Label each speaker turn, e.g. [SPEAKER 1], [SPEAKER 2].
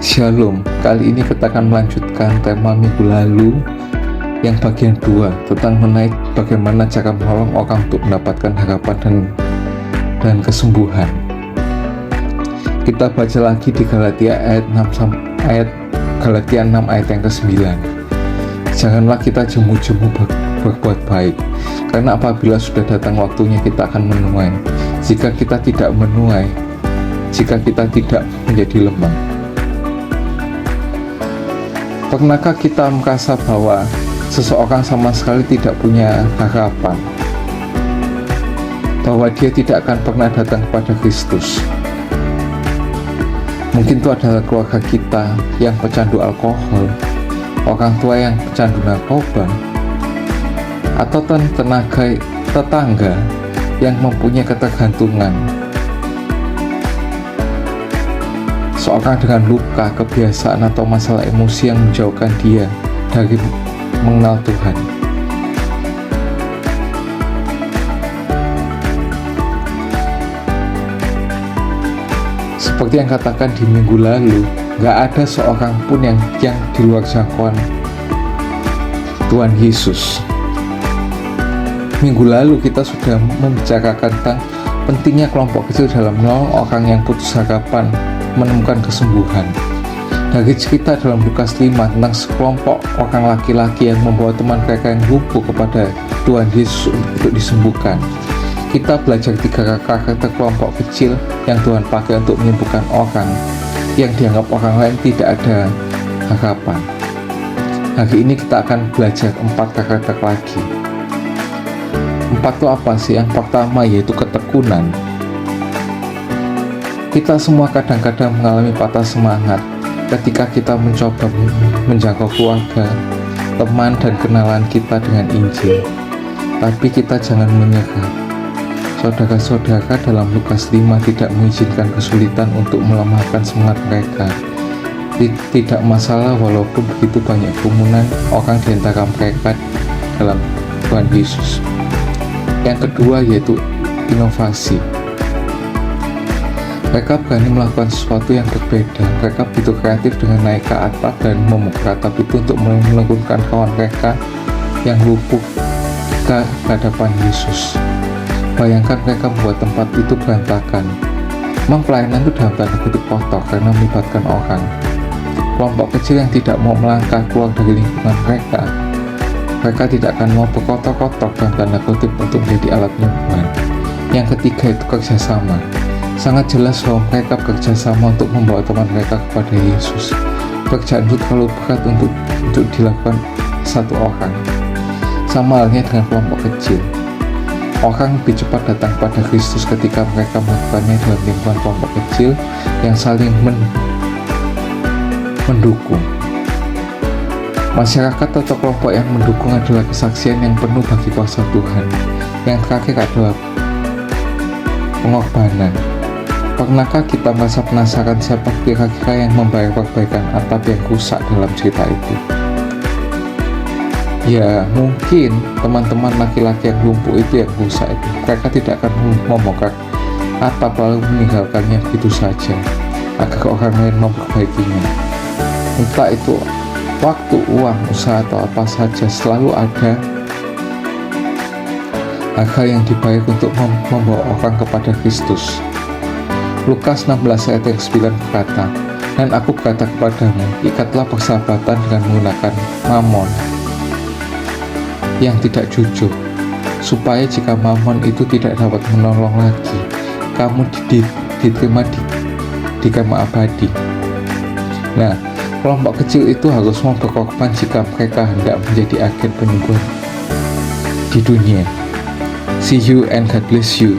[SPEAKER 1] Shalom, kali ini kita akan melanjutkan tema minggu lalu yang bagian 2 tentang mengenai bagaimana cara menolong orang untuk mendapatkan harapan dan kesembuhan. Kita baca lagi di Galatia ayat 6 ayat yang ke-9. Janganlah kita jemu-jemu berbuat baik, karena apabila sudah datang waktunya kita akan menuai. Jika kita tidak menuai, jika kita tidak menjadi lemah. Pernahkah kita merasa bahwa seseorang sama sekali tidak punya harapan? Bahwa dia tidak akan pernah datang kepada Kristus? Mungkin itu adalah keluarga kita yang pecandu alkohol, orang tua yang pecandu narkoba, atau tetangga yang mempunyai ketergantungan. Seorang dengan luka, kebiasaan, atau masalah emosi yang menjauhkan dia dari mengenal Tuhan. Seperti yang katakan di minggu lalu, gak ada seorang pun yang di luar jangkauan Tuhan Yesus. Minggu lalu kita sudah membicarakan tentang pentingnya kelompok kecil dalam menolong orang yang putus harapan menemukan kesembuhan. Dari cerita dalam Lukas 5 tentang sekelompok orang laki-laki yang membawa teman mereka yang lumpuh kepada Tuhan Yesus untuk disembuhkan, kita belajar 3 karakter kelompok kecil yang Tuhan pakai untuk menyembuhkan orang yang dianggap orang lain tidak ada harapan. Hari ini kita akan belajar 4 karakter lagi. 4 itu apa sih? Yang pertama yaitu ketekunan. Kita semua kadang-kadang mengalami patah semangat ketika kita mencoba menjangkau keluarga, teman, dan kenalan kita dengan Injil. Tapi kita jangan menyerah. Saudara-saudara dalam Lukas 5 tidak mengizinkan kesulitan untuk melemahkan semangat mereka. Tidak masalah walaupun begitu banyak kerumunan orang di antara mereka dalam Tuhan Yesus. Yang kedua yaitu inovasi. Mereka berani melakukan sesuatu yang berbeda. Mereka begitu kreatif dengan naik ke atap dan membuka atap itu untuk menurunkan kawan mereka yang lumpuh ke hadapan Yesus. Bayangkan mereka membuat tempat itu berantakan. Memang pelayanan itu dalam tanda kutip kotor karena melibatkan orang. Kelompok kecil yang tidak mau melangkah keluar dari lingkungan mereka tidak akan mau berkotor-kotor dalam tanda kutip untuk menjadi alat penyembuhan. Yang ketiga itu kerjasama. Sangat jelas bahwa mereka bekerja sama untuk membawa teman mereka kepada Yesus. Pekerjaan itu terlalu berat untuk dilakukan satu orang. Sama halnya dengan kelompok kecil. Orang lebih cepat datang pada Kristus ketika mereka melakukannya dalam lingkungan kelompok kecil yang saling mendukung. Masyarakat atau kelompok yang mendukung adalah kesaksian yang penuh bagi kuasa Tuhan. Yang terakhir adalah pengorbanan. Pernahkah kita merasa penasaran siapa kira-kira yang membayar perbaikan atap yang rusak dalam cerita itu? Ya, mungkin teman-teman laki-laki yang lumpuh itu yang rusak itu. Mereka tidak akan membongkar atap lalu meninggalkannya begitu saja agar orang lain memperbaikinya. Entah itu waktu, uang, usaha, atau apa saja, selalu ada harga yang dibayar untuk membawa orang kepada Kristus. Lukas 16 ayat yang 9 berkata, "Dan aku berkata kepadamu, ikatlah persahabatan dengan menggunakan mamon yang tidak jujur, supaya jika mamon itu tidak dapat menolong lagi, kamu diterima di kemah abadi." Nah, kelompok kecil itu harus mau berkorban jika mereka hendak menjadi agen penyembuhan di dunia. See you and God bless you.